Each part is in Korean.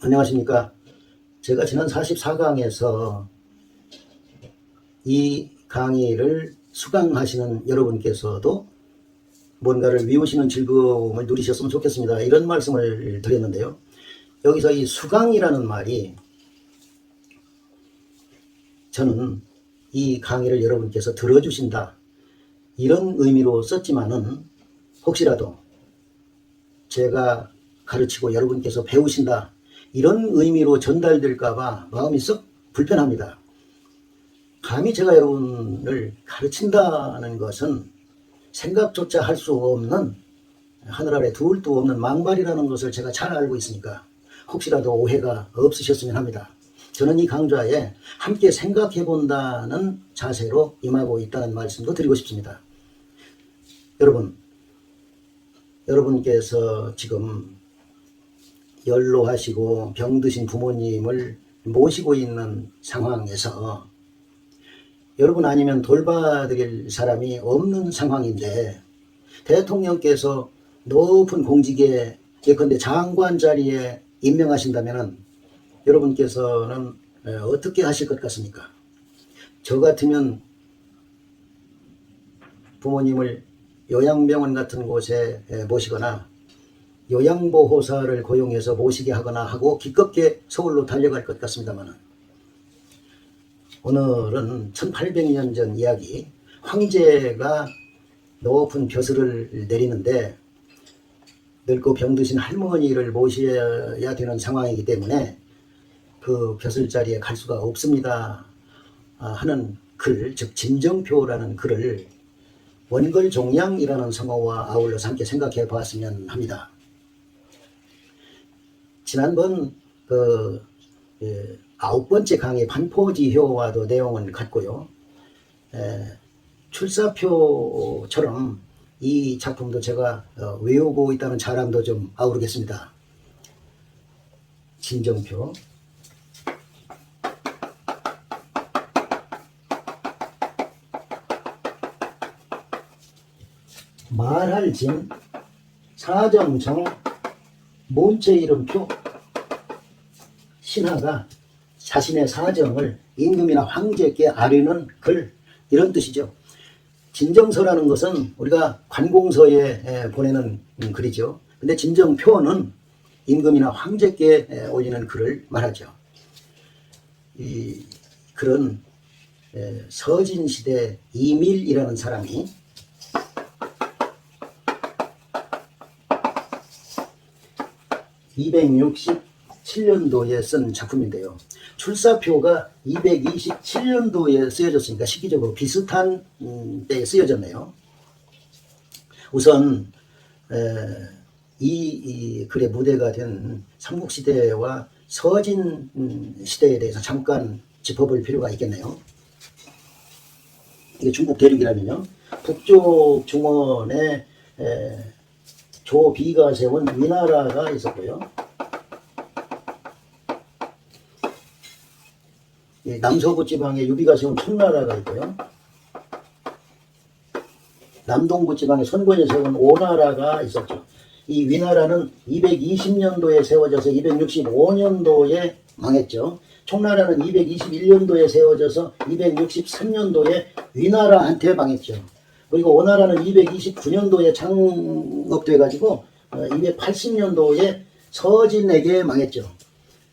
안녕하십니까. 제가 지난 44강에서 이 강의를 수강하시는 여러분께서도 뭔가를 외우시는 즐거움을 누리셨으면 좋겠습니다. 이런 말씀을 드렸는데요. 여기서 이 수강이라는 말이 저는 이 강의를 여러분께서 들어주신다 이런 의미로 썼지만은 혹시라도 제가 가르치고 여러분께서 배우신다 이런 의미로 전달될까봐 마음이 썩 불편합니다. 감히 제가 여러분을 가르친다는 것은 생각조차 할 수 없는 하늘 아래 둘도 없는 망발이라는 것을 제가 잘 알고 있으니까 혹시라도 오해가 없으셨으면 합니다. 저는 이 강좌에 함께 생각해 본다는 자세로 임하고 있다는 말씀도 드리고 싶습니다. 여러분께서 지금 연로하시고 병드신 부모님을 모시고 있는 상황에서 여러분 아니면 돌봐드릴 사람이 없는 상황인데 대통령께서 높은 공직에 예컨대 장관 자리에 임명하신다면 여러분께서는 어떻게 하실 것 같습니까? 저 같으면 부모님을 요양병원 같은 곳에 모시거나 요양보호사를 고용해서 모시게 하거나 하고 기껍게 서울로 달려갈 것 같습니다만 오늘은 1800년 전 이야기, 황제가 높은 벼슬을 내리는데 늙고 병드신 할머니를 모셔야 되는 상황이기 때문에 그 벼슬 자리에 갈 수가 없습니다 하는 글, 즉 진정표라는 글을 원걸종양이라는 성어와 아울러서 함께 생각해 보았으면 합니다. 지난번 9번째 강의 반포지효와도 내용은 같고요. 출사표처럼 이 작품도 제가 외우고 있다는 자랑도 좀 아우르겠습니다. 진정표. 말할 진, 사정정, 문체 이름표. 신하가 자신의 사정을 임금이나 황제께 아뢰는 글, 이런 뜻이죠. 진정서라는 것은 우리가 관공서에 보내는 글이죠. 근데 진정표는 임금이나 황제께 올리는 글을 말하죠. 이 글은 서진시대 이밀이라는 사람이 267년도에 쓴 작품인데요. 출사표가 227년도에 쓰여졌으니까 시기적으로 비슷한 때에 쓰여졌네요. 우선 이 글의 무대가 된 삼국시대와 서진시대에 대해서 잠깐 짚어볼 필요가 있겠네요. 이게 중국 대륙이라면요. 북쪽 중원에 조비가 세운 위나라가 있었고요. 남서부 지방에 유비가 세운 청나라가 있고요. 남동부 지방에 선권이 세운 오나라가 있었죠. 이 위나라는 220년도에 세워져서 265년도에 망했죠. 청나라는 221년도에 세워져서 263년도에 위나라한테 망했죠. 그리고 오나라는 229년도에 창업돼 가지고 280년도에 서진에게 망했죠.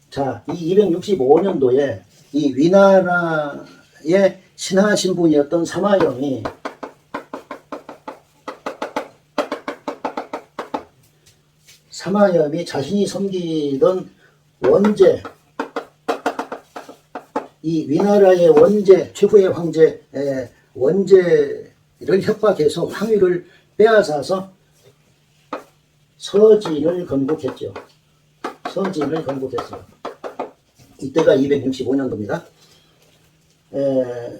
자, 이 265년도에 이 위나라의 신하 신분이었던 사마영이 자신이 섬기던 원제, 이 위나라의 원제, 최후의 황제 원제를 협박해서 황위를 빼앗아서 서진을 건국했죠. 서진을 건국했어요. 이때가 265년도입니다.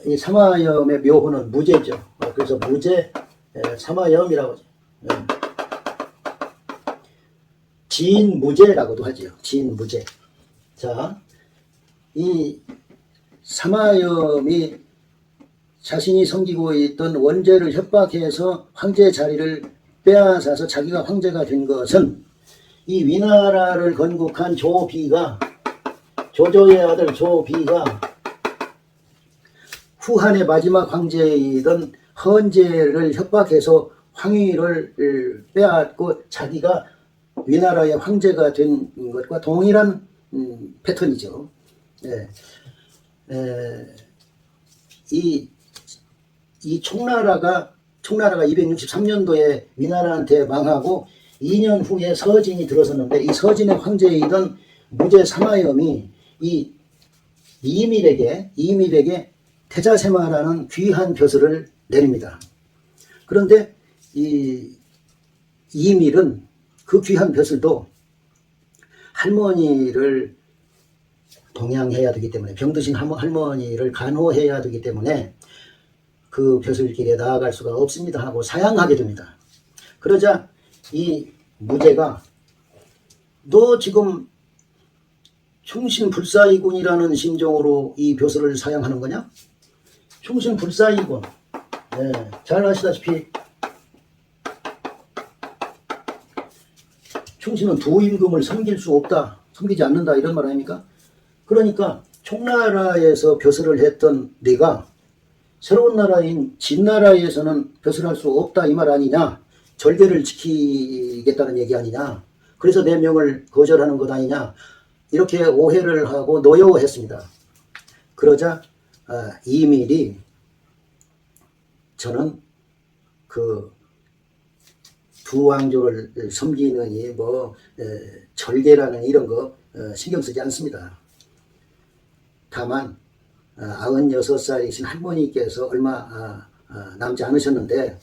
이 사마염의 묘호는 무제죠. 그래서 무제 사마염이라고 하죠. 진무제라고도 하죠. 진무제. 자, 이 사마염이 자신이 섬기고 있던 원제를 협박해서 황제 자리를 빼앗아서 자기가 황제가 된 것은 이 위나라를 건국한 조비가, 조조의 아들 조비가 후한의 마지막 황제이던 헌제를 협박해서 황위를 빼앗고 자기가 위나라의 황제가 된 것과 동일한 패턴이죠. 예. 이 총나라가 263년도에 위나라한테 망하고 2년 후에 서진이 들어섰는데, 이 서진의 황제이던 무제 사마염이 이 이밀에게 태자세마라는 귀한 벼슬을 내립니다. 그런데 이 이밀은 그 귀한 벼슬도 할머니를 동양해야 되기 때문에, 병드신 할머니를 간호해야 되기 때문에 그 벼슬길에 나아갈 수가 없습니다 하고 사양하게 됩니다. 그러자 이 무제가, 너 지금 충신불사이군이라는 심정으로 이 벼슬을 사양하는 거냐? 충신불사이군, 네, 잘 아시다시피 충신은 두 임금을 섬기지 않는다, 이런 말 아닙니까? 그러니까 총나라에서 벼슬을 했던 네가 새로운 나라인 진나라에서는 벼슬할 수 없다, 이 말 아니냐? 절개를 지키겠다는 얘기 아니냐? 그래서 내 명을 거절하는 것 아니냐? 이렇게 오해를 하고 노여워했습니다. 그러자 이밀이, 저는 그 두 왕조를 섬기느니 절개라는 이런 거 신경 쓰지 않습니다. 다만 96살이신 할머니께서 얼마 남지 않으셨는데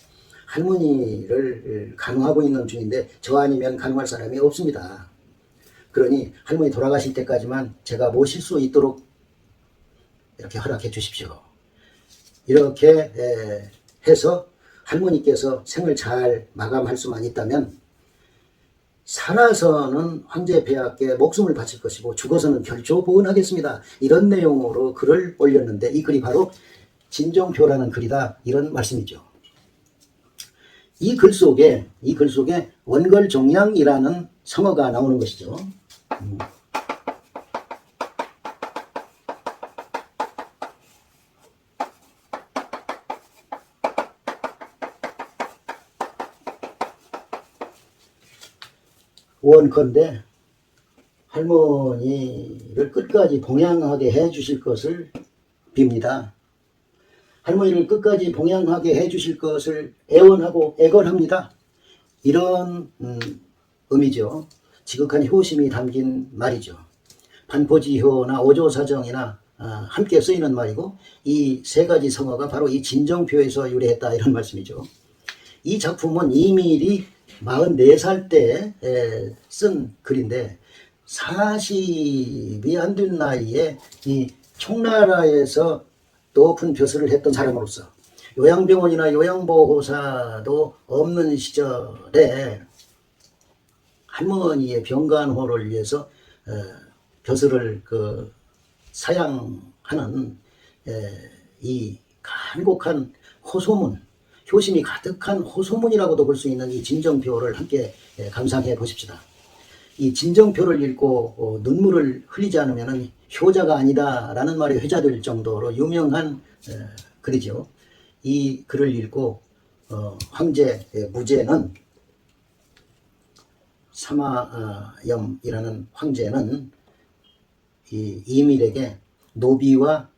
할머니를 간호하고 있는 중인데 저 아니면 간호할 사람이 없습니다. 그러니 할머니 돌아가실 때까지만 제가 모실 수 있도록 이렇게 허락해 주십시오. 이렇게 해서 할머니께서 생을 잘 마감할 수만 있다면 살아서는 황제 폐하께 목숨을 바칠 것이고 죽어서는 결조 보은하겠습니다. 이런 내용으로 글을 올렸는데, 이 글이 바로 진정표라는 글이다, 이런 말씀이죠. 이 글 속에 원걸종양이라는 성어가 나오는 것이죠. 원컨대 할머니를 끝까지 봉양하게 해 주실 것을 빕니다. 할머니를 끝까지 봉양하게 해 주실 것을 애원하고 애건합니다. 이런 의미죠. 지극한 효심이 담긴 말이죠. 반포지효나 오조사정이나 함께 쓰이는 말이고, 이 세 가지 성어가 바로 이 진정표에서 유래했다, 이런 말씀이죠. 이 작품은 이밀이 44살 때 쓴 글인데, 40이 안 된 나이에 이 총나라에서 높은 벼슬을 했던 사람으로서, 요양병원이나 요양보호사도 없는 시절에 할머니의 병간호를 위해서 벼슬을 사양하는 이 간곡한 호소문, 효심이 가득한 호소문이라고도 볼 수 있는 이 진정표를 함께 감상해 보십시다. 이 진정표를 읽고 눈물을 흘리지 않으면 효자가 아니다라는 말이 회자될 정도로 유명한 글이죠. 이 글을 읽고 황제 무제는, 사마염이라는 황제는 이 이밀에게 노비와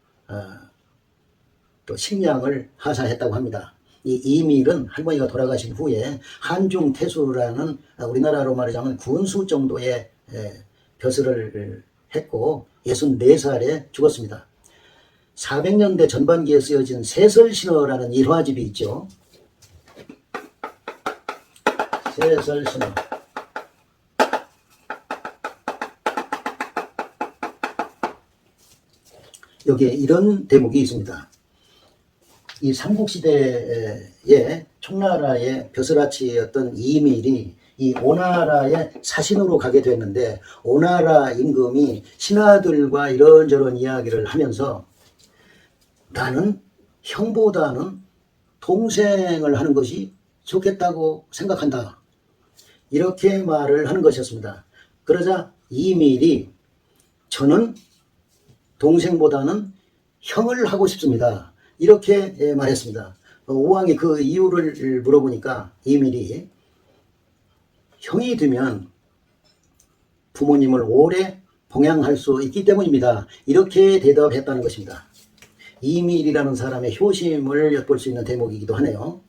또 식량을 하사했다고 합니다. 이 이밀은 할머니가 돌아가신 후에 한중태수라는 우리나라로 말하자면 군수 정도의 벼슬을 했고 64살에 죽었습니다. 400년대 전반기에 쓰여진 세설신어라는 일화집이 있죠. 세설신어. 여기에 이런 대목이 있습니다. 이 삼국시대의 총나라의 벼슬아치였던 이밀이 이 오나라의 사신으로 가게 됐는데, 오나라 임금이 신하들과 이런저런 이야기를 하면서 나는 형보다는 동생을 하는 것이 좋겠다고 생각한다, 이렇게 말을 하는 것이었습니다. 그러자 이밀이 저는 동생보다는 형을 하고 싶습니다. 이렇게 말했습니다. 오왕이 그 이유를 물어보니까 이밀이 형이 되면 부모님을 오래 봉양할 수 있기 때문입니다. 이렇게 대답했다는 것입니다. 이밀이라는 사람의 효심을 엿볼 수 있는 대목이기도 하네요.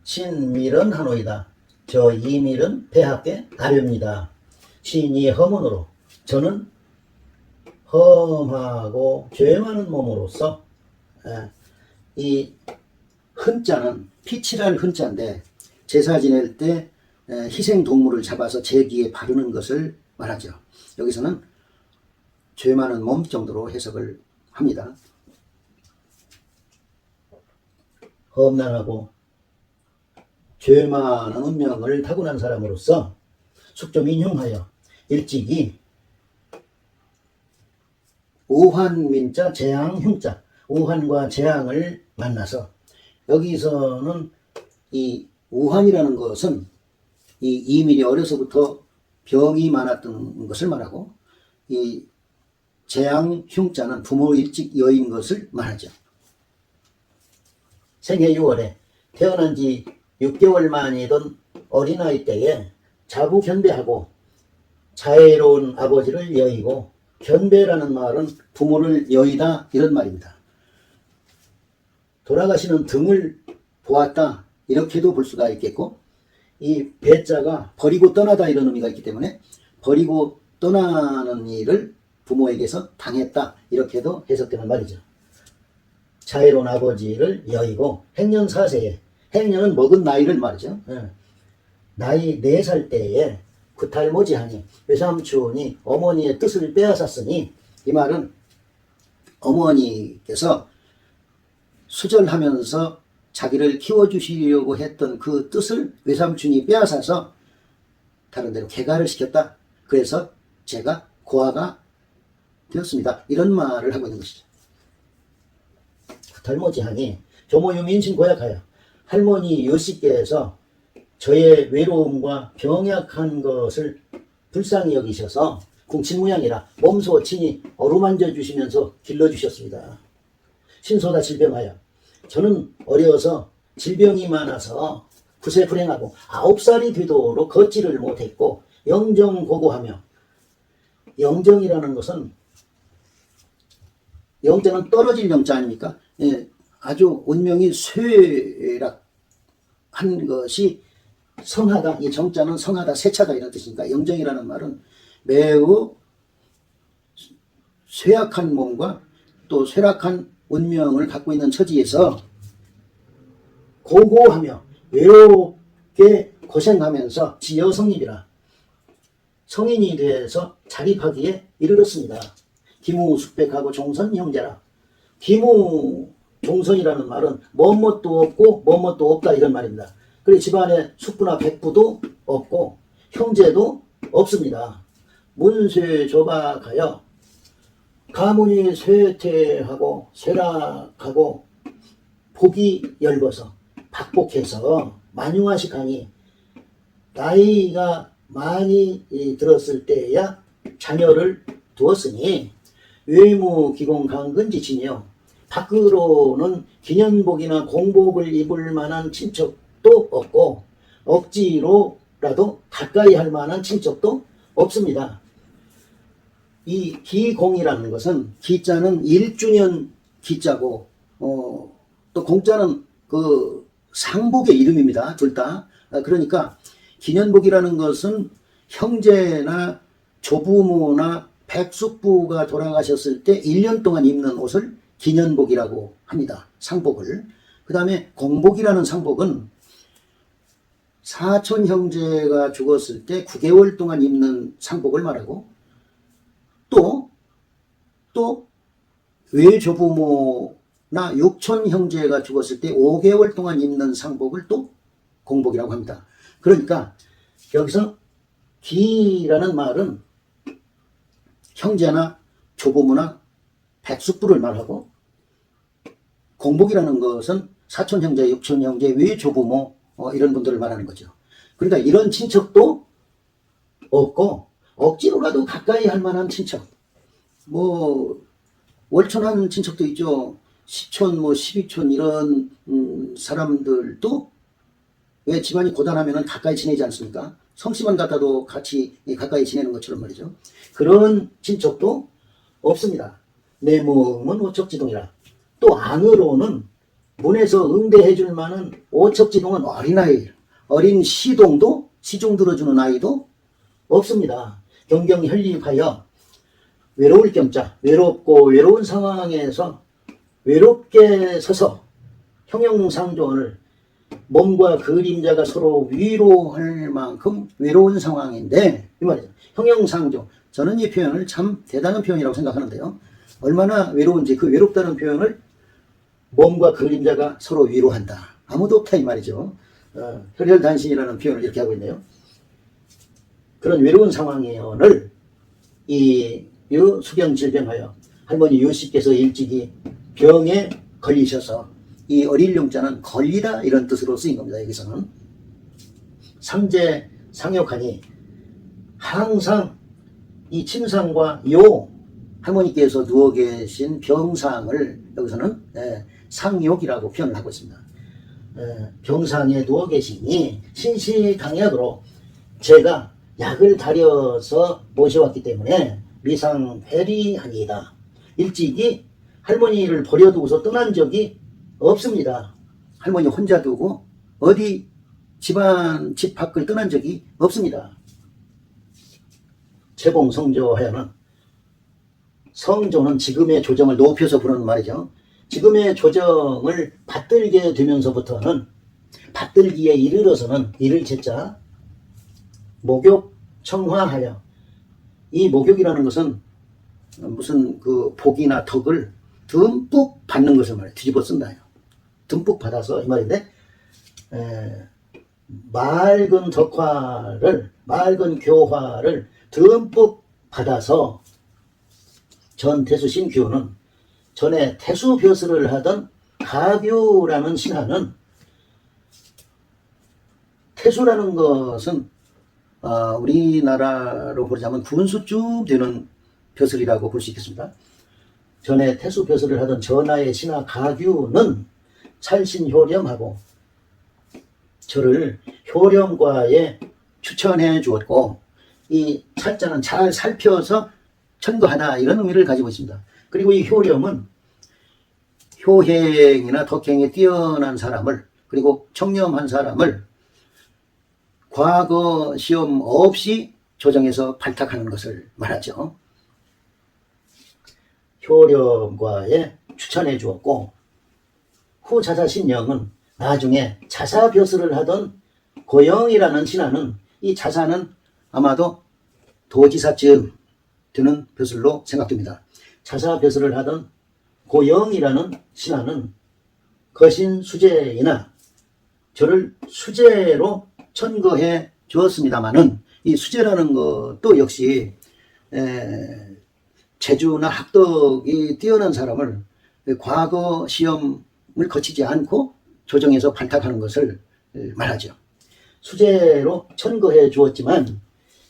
신밀은 하노이다. 저 이밀은 배합계 아뢰입니다. 신이 허문으로 저는 험하고 죄 많은 몸으로서 이 흔자는 피칠할 흔자인데 제사 지낼 때 희생동물을 잡아서 제기에 바르는 것을 말하죠. 여기서는 죄 많은 몸 정도로 해석을 합니다. 험난하고 죄 많은 운명을 타고난 사람으로서 숙좀 인용하여 일찍이 우환민자 재앙흉자 우환과 재앙을 만나서 여기서는 이 우환이라는 것은 이 이밀이 어려서부터 병이 많았던 것을 말하고 이 재앙흉자는 부모 일찍 여인 것을 말하죠. 생애 6월에 태어난 지 6개월 만이던 어린아이 때에 자부견배하고 자애로운 아버지를 여의고 견배라는 말은 부모를 여의다 이런 말입니다. 돌아가시는 등을 보았다 이렇게도 볼 수가 있겠고 이 배자가 버리고 떠나다 이런 의미가 있기 때문에 버리고 떠나는 일을 부모에게서 당했다 이렇게도 해석되는 말이죠. 자애로운 아버지를 여의고 행년 4세에 행년은 먹은 나이를 말이죠. 나이 4살 때에 구탈모지하니 외삼촌이 어머니의 뜻을 빼앗았으니 이 말은 어머니께서 수절하면서 자기를 키워주시려고 했던 그 뜻을 외삼촌이 빼앗아서 다른 데로 개가를 시켰다. 그래서 제가 고아가 되었습니다. 이런 말을 하고 있는 것이죠. 구탈모지하니 조모유 민신 고약하여 할머니 여씨께서 저의 외로움과 병약한 것을 불쌍히 여기셔서 궁친무양이라 몸소 친히 어루만져 주시면서 길러주셨습니다. 신소다 질병하여 저는 어려서 질병이 많아서 굿에 불행하고 9살이 되도록 걷지를 못했고 영정고고하며 영정이라는 것은 영자는 떨어질 영자 아닙니까? 아주 운명이 쇠락한 것이 성하다. 이 정자는 성하다, 세차다 이런 뜻이니까 영정이라는 말은 매우 쇠약한 몸과 또 쇠락한 운명을 갖고 있는 처지에서 고고하며 외롭게 고생하면서 지여성립이라 성인이 돼서 자립하기에 이르렀습니다. 기무숙백하고 종선 형제라. 기무 종선이라는 말은 뭐뭇도 없고 뭐뭇도 없다 이런 말입니다. 그리고 집안에 숙부나 백부도 없고 형제도 없습니다. 문쇠 조박하여 가문이 쇠퇴하고 쇠락하고 복이 엷어서 박복해서 만유하시하니 나이가 많이 들었을 때야 자녀를 두었으니 외무기공 강근지치며 밖으로는 기년복이나 공복을 입을 만한 친척도 없고 억지로라도 가까이 할 만한 친척도 없습니다. 이 기공이라는 것은 기자는 1주년 기자고 또 공자는 그 상복의 이름입니다. 둘 다. 그러니까 기년복이라는 것은 형제나 조부모나 백숙부가 돌아가셨을 때 1년 동안 입는 옷을 기년복이라고 합니다. 상복을. 그 다음에 공복이라는 상복은 사촌 형제가 죽었을 때 9개월 동안 입는 상복을 말하고 또 외조부모나 육촌 형제가 죽었을 때 5개월 동안 입는 상복을 또 공복이라고 합니다. 그러니까 여기서 기라는 말은 형제나 조부모나 백숙부를 말하고, 공복이라는 것은 사촌 형제, 육촌 형제, 외조부모 이런 분들을 말하는 거죠. 그러니까 이런 친척도 없고 억지로라도 가까이 할 만한 친척, 뭐 월촌한 친척도 있죠. 10촌, 뭐 12촌 이런 사람들도 왜 집안이 고단하면 가까이 지내지 않습니까? 성씨만 같아도 같이 가까이 지내는 것처럼 말이죠. 그런 친척도 없습니다. 내 몸은 오척지동이라. 또 안으로는 문에서 응대해 줄 만한 오척지동은 어린아이, 어린 시동도, 시종 들어주는 아이도 없습니다. 경경 혈립하여 외로울 겸자, 외롭고 외로운 상황에서 외롭게 서서 형용상조언을, 몸과 그림자가 서로 위로할 만큼 외로운 상황인데, 이 말이죠. 형용상조. 저는 이 표현을 참 대단한 표현이라고 생각하는데요. 얼마나 외로운지, 그 외롭다는 표현을 몸과 그림자가 서로 위로한다. 아무도 없다 이 말이죠. 혈혈단신이라는 표현을 이렇게 하고 있네요. 그런 외로운 상황을 이 수경질병하여 할머니 유씨께서 일찍이 병에 걸리셔서, 이 어릴 용자는 걸리다 이런 뜻으로 쓰인 겁니다. 여기서는 상제 상욕하니 항상 이 침상과 요 할머니께서 누워 계신 병상을 여기서는 상욕이라고 표현을 하고 있습니다. 병상에 누워 계시니 신시강약으로 제가 약을 다려서 모셔왔기 때문에 미상회리하니이다. 일찍이 할머니를 버려두고서 떠난 적이 없습니다. 할머니 혼자 두고 어디 집 밖을 떠난 적이 없습니다. 재봉성조하여는, 성조는 지금의 조정을 높여서 부르는 말이죠. 지금의 조정을 받들게 되면서부터는, 받들기에 이르러서는, 이를 제자 목욕 청화하여, 이 목욕이라는 것은 무슨 그 복이나 덕을 듬뿍 받는 것을 말해요. 뒤집어 쓴다요. 듬뿍 받아서 이 말인데, 맑은 덕화를, 맑은 교화를 듬뿍 받아서, 전 태수 신규는 전에 태수 벼슬을 하던 가규라는 신하는, 태수라는 것은 우리나라로 보자면 군수쯤 되는 벼슬이라고 볼 수 있겠습니다. 전에 태수 벼슬을 하던 전하의 신하 가규는 찰신효렴하고 저를 효렴과에 추천해 주었고, 이 찰자는 잘 살펴서 천거하다 이런 의미를 가지고 있습니다. 그리고 이 효렴은 효행이나 덕행에 뛰어난 사람을, 그리고 청렴한 사람을 과거 시험 없이 조정해서 발탁하는 것을 말하죠. 효렴과에 추천해 주었고, 후 자사신영은 나중에 자사벼슬을 하던 고영이라는 신하는, 이 자사는 아마도 도지사쯤 되는 벼슬로 생각됩니다. 자사벼슬을 하던 고영이라는 신하는 거신 수제이나 저를 수제로 천거해 주었습니다마는, 이 수제라는 것도 역시 재주나 학덕이 뛰어난 사람을 과거 시험을 거치지 않고 조정해서 발탁하는 것을 말하죠. 수제로 천거해 주었지만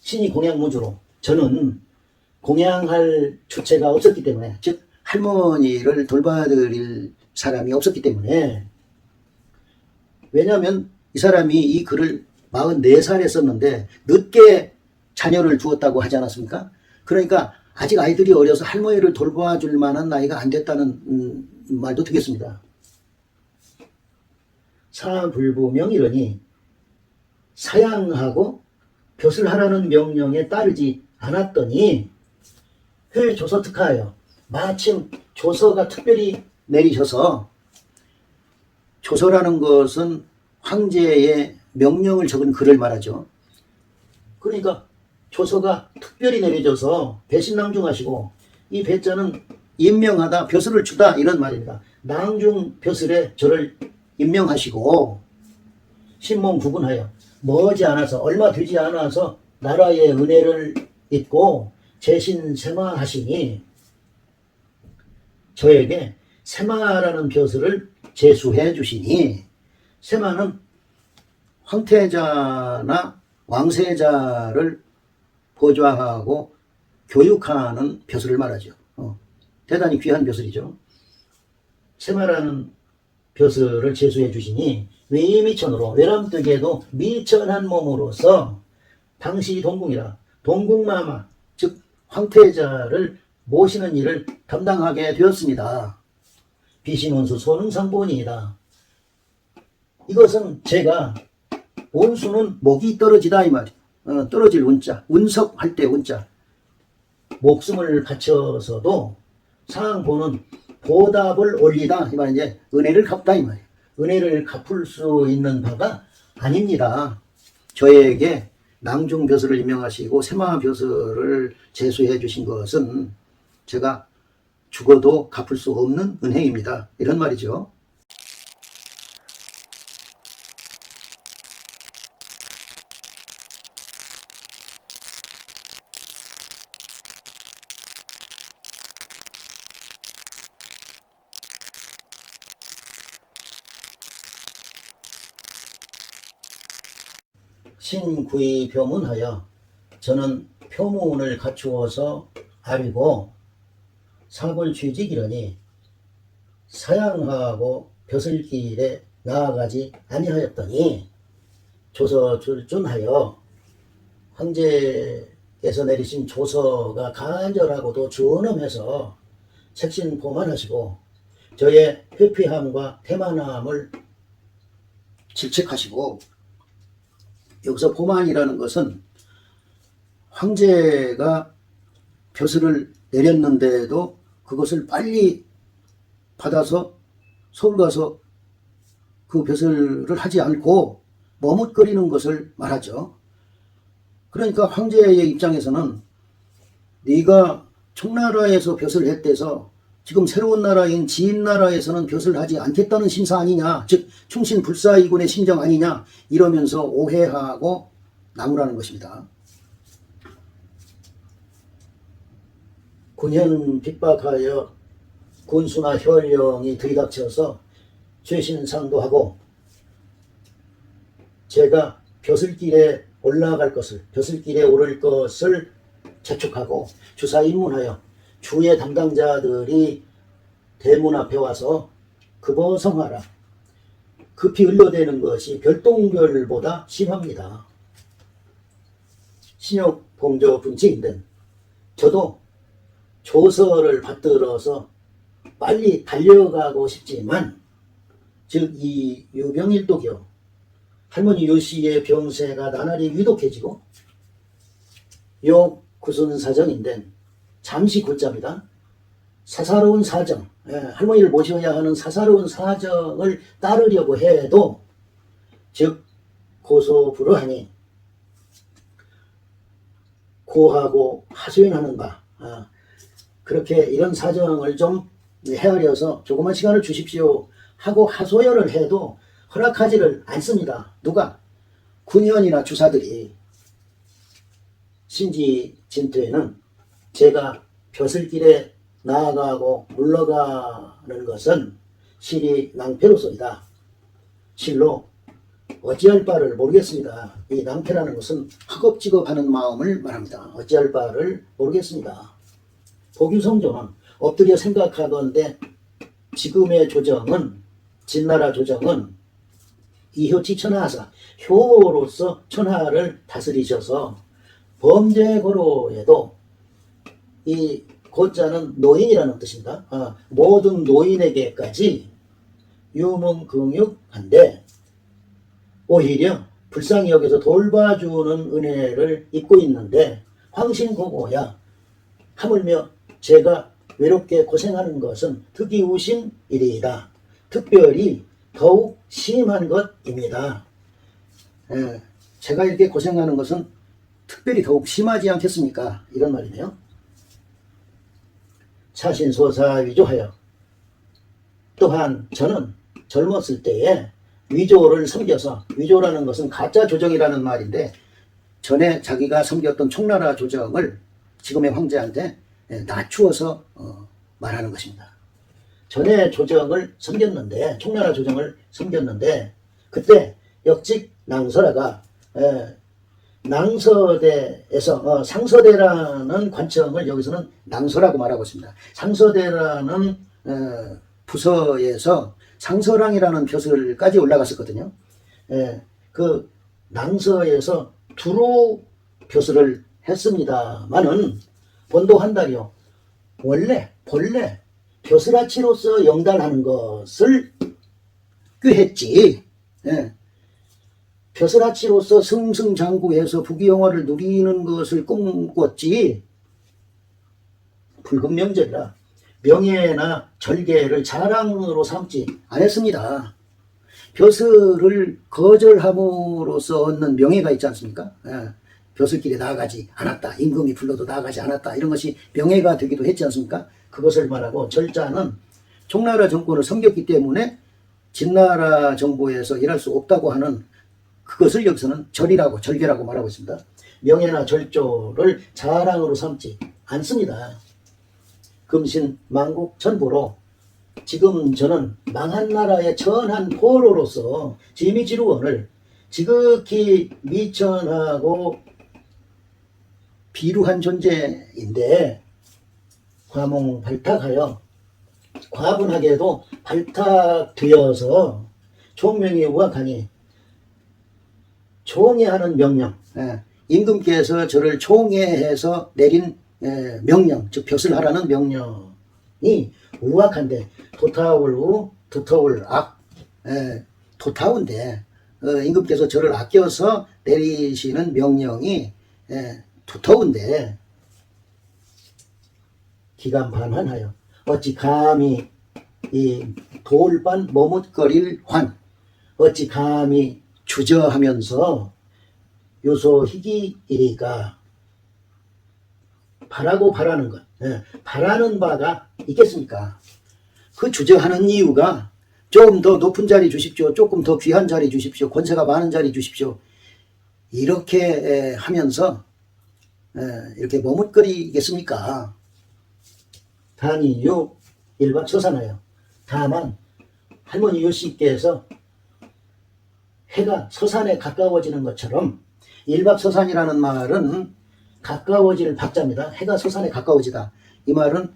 신이 공양무주로 저는 공양할 주체가 없었기 때문에, 즉 할머니를 돌봐드릴 사람이 없었기 때문에, 왜냐하면 이 사람이 이 글을 44살에 썼는데 늦게 자녀를 두었다고 하지 않았습니까? 그러니까 아직 아이들이 어려서 할머니를 돌봐줄 만한 나이가 안 됐다는 말도 되겠습니다. 사불부명이러니 사양하고 벼슬하라는 명령에 따르지 않았더니 회조서 특하여, 마침 조서가 특별히 내리셔서, 조서라는 것은 황제의 명령을 적은 글을 말하죠. 그러니까 조서가 특별히 내려져서 배신낭중하시고, 이 배자는 임명하다, 벼슬을 주다, 이런 말입니다. 낭중 벼슬에 저를 임명하시고 신몽 구분하여 머지않아서, 얼마 되지 않아서 나라의 은혜를 입고 재신세마하시니 저에게 세마라는 벼슬을 제수해 주시니, 세마는 황태자나 왕세자를 보좌하고 교육하는 벼슬을 말하죠. 대단히 귀한 벼슬이죠. 세마라는 벼슬을 제수해 주시니 외미천으로, 외람되게도 미천한 몸으로서 당시 동궁이라, 동궁마마 즉 황태자를 모시는 일을 담당하게 되었습니다. 비신원수 소능상본이다. 이것은 제가, 원수는 목이 떨어지다 이 말이에요. 떨어질 운자, 운석할 때 운자. 목숨을 바쳐서도 상보는 보답을 올리다 이 말이, 이제 은혜를 갚다 이 말이에요. 은혜를 갚을 수 있는 바가 아닙니다. 저에게 낭중벼슬을 임명하시고 세마벼슬을 제수해 주신 것은 제가 죽어도 갚을 수 없는 은혜입니다. 이런 말이죠. 신구의 표문하여, 저는 표문을 갖추어서 아리고 사골취직이러니 사양하고 벼슬길에 나아가지 아니하였더니, 조서줄준하여 황제께서 내리신 조서가 간절하고도 준엄해서 책신포만하시고 저의 회피함과 태만함을 질책하시고, 여기서 포만이라는 것은 황제가 벼슬을 내렸는데도 그것을 빨리 받아서 서울 가서 그 벼슬을 하지 않고 머뭇거리는 것을 말하죠. 그러니까 황제의 입장에서는 네가 청나라에서 벼슬을 했대서 지금 새로운 나라인 지인나라에서는 벼슬을 하지 않겠다는 심사 아니냐, 즉 충신불사이군의 심정 아니냐, 이러면서 오해하고 나무라는 것입니다. 군현 핍박하여 군수나 혈령이 들이닥쳐서 죄신상도 하고, 제가 벼슬길에 올라갈 것을, 벼슬길에 오를 것을 재촉하고 주사 입문하여 주의 담당자들이 대문 앞에 와서 급어성하라, 급히 흘러대는 것이 별똥별보다 심합니다. 신욕 봉조 분치인데 저도 조서를 받들어서 빨리 달려가고 싶지만, 즉 이 유병일독이요, 할머니 유씨의 병세가 나날이 위독해지고 요 구순 사정인데 잠시 곧자입니다. 사사로운 사정, 할머니를 모셔야 하는 사사로운 사정을 따르려고 해도, 즉 고소불허하니 고하고 하소연하는 바, 그렇게 이런 사정을 좀 헤아려서 조그만 시간을 주십시오 하고 하소연을 해도 허락하지를 않습니다. 누가? 군현이나 주사들이. 신지진퇴에는 제가 벼슬길에 나아가고 물러가는 것은 실이 낭패로소이다. 실로 어찌할 바를 모르겠습니다. 이 낭패라는 것은 허겁지겁하는 마음을 말합니다. 어찌할 바를 모르겠습니다. 보규성조는 엎드려 생각하건대 지금의 조정은, 진나라 조정은 이효치 천하사, 효로서 천하를 다스리셔서 범죄고로에도, 이 고자는 노인이라는 뜻입니다. 모든 노인에게까지 유문긍육한데 오히려 불쌍히 여겨서 돌봐주는 은혜를 입고 있는데, 황신고고야 하물며 제가 외롭게 고생하는 것은 특이우신 일이다. 특별히 더욱 심한 것입니다. 제가 이렇게 고생하는 것은 특별히 더욱 심하지 않겠습니까? 이런 말이네요. 사신소사 위조하여 또한 저는 젊었을 때에 위조를 섬겨서, 위조라는 것은 가짜 조정이라는 말인데, 전에 자기가 섬겼던 총나라 조정을 지금의 황제한테 낮추어서 말하는 것입니다. 전에 조정을 섬겼는데, 총나라 조정을 섬겼는데, 그때 역직 낭설아가 낭서대에서 상서대라는 관청을 여기서는 낭서라고 말하고 있습니다. 상서대라는 부서에서 상서랑이라는 벼슬까지 올라갔었거든요. 그 낭서에서 두로 벼슬을 했습니다마는 본도 한 달이요. 본래 벼슬아치로서 영달하는 것을 꾀했지. 벼슬아치로서 승승장구해서 부귀영화를 누리는 것을 꿈꿨지. 붉은 명절이라 명예나 절개를 자랑으로 삼지 않았습니다. 벼슬을 거절함으로써 얻는 명예가 있지 않습니까? 벼슬길에 나아가지 않았다. 임금이 불러도 나아가지 않았다. 이런 것이 명예가 되기도 했지 않습니까? 그것을 말하고, 절자는 총나라 정권을 섬겼기 때문에 진나라 정부에서 일할 수 없다고 하는 그것을 여기서는 절개라고 말하고 있습니다. 명예나 절조를 자랑으로 삼지 않습니다. 금신 만국 전보로 지금 저는 망한 나라의 천한 포로로서 지미지루원을 지극히 미천하고 비루한 존재인데, 과몽발탁하여 과분하게도 발탁되어서 총명이 우악하니, 총애하는 명령, 임금께서 저를 총애해서 내린 명령, 즉 벼슬하라는 명령이 우악한데, 도타울 악, 도타운데 임금께서 저를 아껴서 내리시는 명령이 도타운데, 기간반환하여 어찌 감히 이 돌반 머뭇거릴 환, 어찌 감히 주저하면서 요소 희기이리까. 바라는 것, 바라는 바가 있겠습니까? 그 주저하는 이유가, 좀 더 높은 자리 주십시오, 조금 더 귀한 자리 주십시오, 권세가 많은 자리 주십시오, 이렇게 하면서 이렇게 머뭇거리겠습니까? 단이유 일박서산하여, 다만 할머니 요씨께서 해가 서산에 가까워지는 것처럼, 일박서산이라는 말은 가까워질 박자입니다. 해가 서산에 가까워지다. 이 말은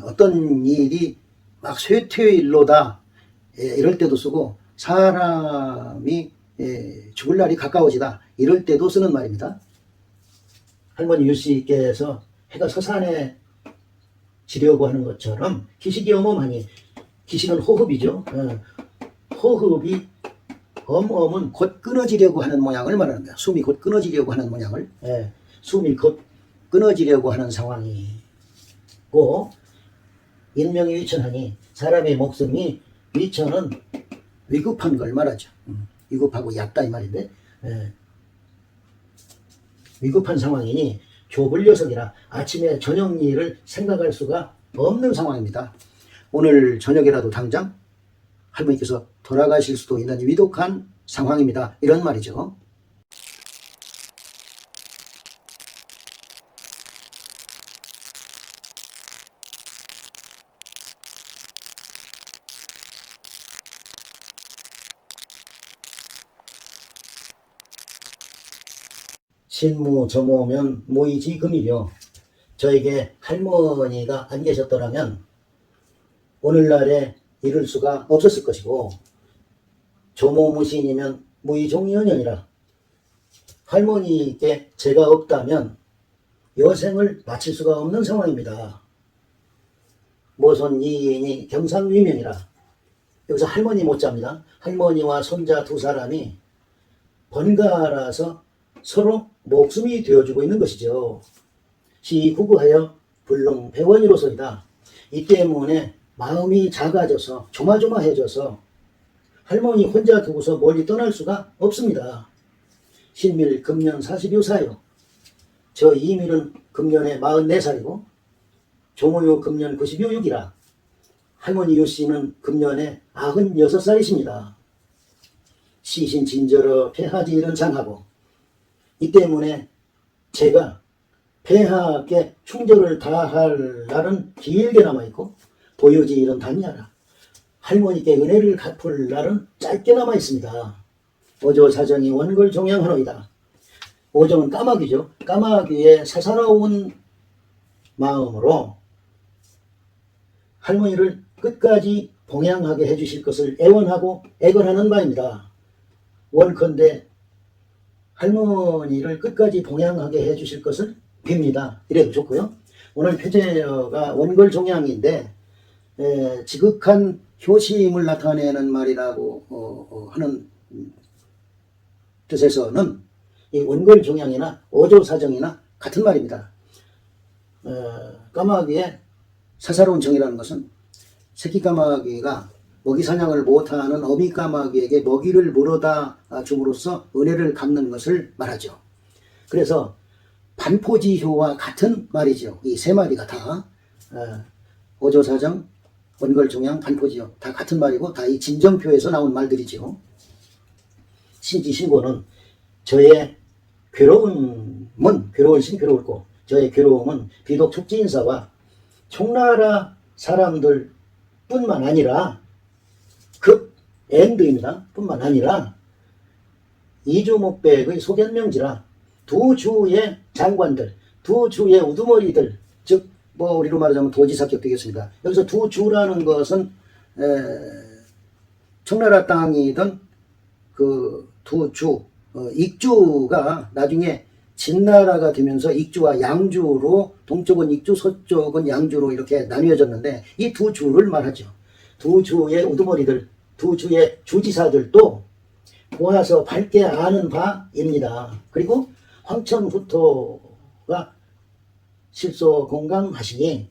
어떤 일이 막 쇠퇴일로다, 이럴 때도 쓰고, 사람이 죽을 날이 가까워지다, 이럴 때도 쓰는 말입니다. 할머니 유씨께서 해가 서산에 지려고 하는 것처럼 기식이 어마어마하니, 기식은 호흡이죠. 호흡이 엄은 곧 끊어지려고 하는 모양을 말합니다. 숨이 곧 끊어지려고 하는 모양을, 숨이 곧 끊어지려고 하는 상황이고, 인명이 위천하니, 사람의 목숨이, 위천은 위급한 걸 말하죠. 위급하고 얕다 이 말인데, 위급한 상황이니 좁을 녀석이라 아침에 저녁 일을 생각할 수가 없는 상황입니다. 오늘 저녁이라도 당장 할머니께서 돌아가실 수도 있는 위독한 상황입니다. 이런 말이죠. 신무 점오면 모이지 금이려. 저에게 할머니가 안 계셨더라면 오늘날에 이룰 수가 없었을 것이고, 조모무신이면 무의종연연이라. 할머니께 제가 없다면 여생을 마칠 수가 없는 상황입니다. 모손 이인이 경상위명이라. 여기서 할머니 못자입니다. 할머니와 손자 두 사람이 번갈아서 서로 목숨이 되어주고 있는 것이죠. 시구구하여 불능배원이로소이다. 이 때문에 마음이 작아져서 조마조마해져서 할머니 혼자 두고서 멀리 떠날 수가 없습니다. 신밀 금년 40여사요. 저 이밀은 금년에 44살이고 종호요 금년 90여6이라 할머니 요씨는 금년에 96살이십니다. 시신진저러 폐하지일은 장하고 이 때문에 제가 폐하께 충절을 다할 날은 길게 남아있고 보유지일은 단야라 할머니께 은혜를 갚을 날은 짧게 남아있습니다. 오조사정이 원골종양하노이다. 오정은 까마귀죠. 까마귀의 사사로운 마음으로 할머니를 끝까지 봉양하게 해주실 것을 애원하고 애건하는 바입니다. 원컨대 할머니를 끝까지 봉양하게 해주실 것을 빕니다. 이래도 좋고요. 오늘 표제어가 원골종양인데 지극한 효심을 나타내는 말이라고 하는 뜻에서는 이 원골종양이나 오조사정이나 같은 말입니다. 까마귀의 사사로운 정이라는 것은 새끼 까마귀가 먹이 사냥을 못하는 어미 까마귀에게 먹이를 물어다 줌으로써 은혜를 갚는 것을 말하죠. 그래서 반포지효와 같은 말이죠. 이 세 마리가 다 오조사정, 원골종양, 반포지효 다 같은 말이고 다 이 진정표에서 나온 말들이죠. 신지신고는 저의 괴로움은 괴로울신 괴로울고 저의 괴로움은 비독 촉지인사와 총나라 사람들 뿐만 아니라 급 엔드입니다. 뿐만 아니라 이주목백의 소견명지라 두 주의 장관들, 두 주의 우두머리들, 즉 우리로 말하자면 도지사격 되겠습니다. 여기서 두 주라는 것은 청나라 땅이던 그 두 주, 익주가 나중에 진나라가 되면서 익주와 양주로 동쪽은 익주, 서쪽은 양주로 이렇게 나뉘어졌는데 이 두 주를 말하죠. 두 주의 우두머리들, 두 주의 주지사들도 보아서 밝게 아는 바입니다. 그리고 황천후토가 실소공강하시니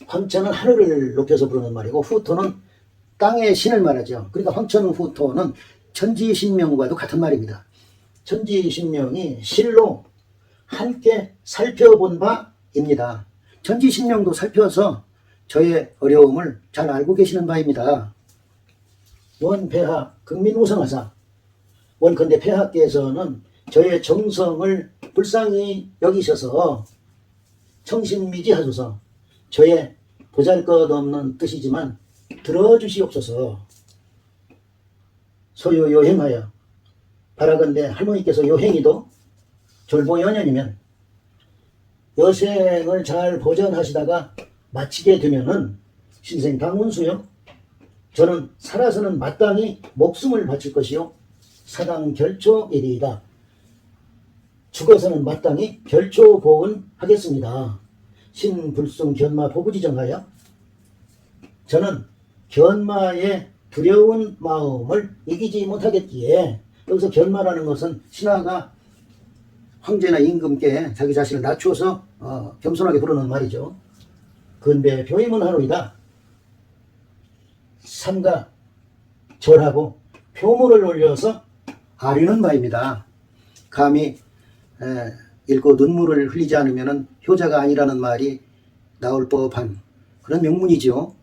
황천은 하늘을 높여서 부르는 말이고 후토는 땅의 신을 말하죠. 그러니까 황천후토는 천지신명과도 같은 말입니다. 천지신명이 실로 함께 살펴본 바입니다. 천지신명도 살펴서 저의 어려움을 잘 알고 계시는 바입니다. 원폐하 극민우성하사 원컨대 폐하께서는 저의 정성을 불쌍히 여기셔서 청신미지하소서. 저의 보잘것없는 뜻이지만 들어주시옵소서. 소요 요행하여 바라건대 할머니께서 요행이도 졸보연연이면 여생을 잘 보전하시다가 마치게 되면은 신생 방문수요. 저는 살아서는 마땅히 목숨을 바칠 것이요 사당 결초일이다. 죽어서는 마땅히 결초보은 하겠습니다. 신불승 견마 보부지정하여 저는 견마의 두려운 마음을 이기지 못하겠기에 여기서 견마라는 것은 신하가 황제나 임금께 자기 자신을 낮추어서 겸손하게 부르는 말이죠. 근배 표임은 하노이다. 삼가 절하고 표문을 올려서 아뢰는 바입니다. 감히 읽고 눈물을 흘리지 않으면 효자가 아니라는 말이 나올 법한 그런 명문이죠.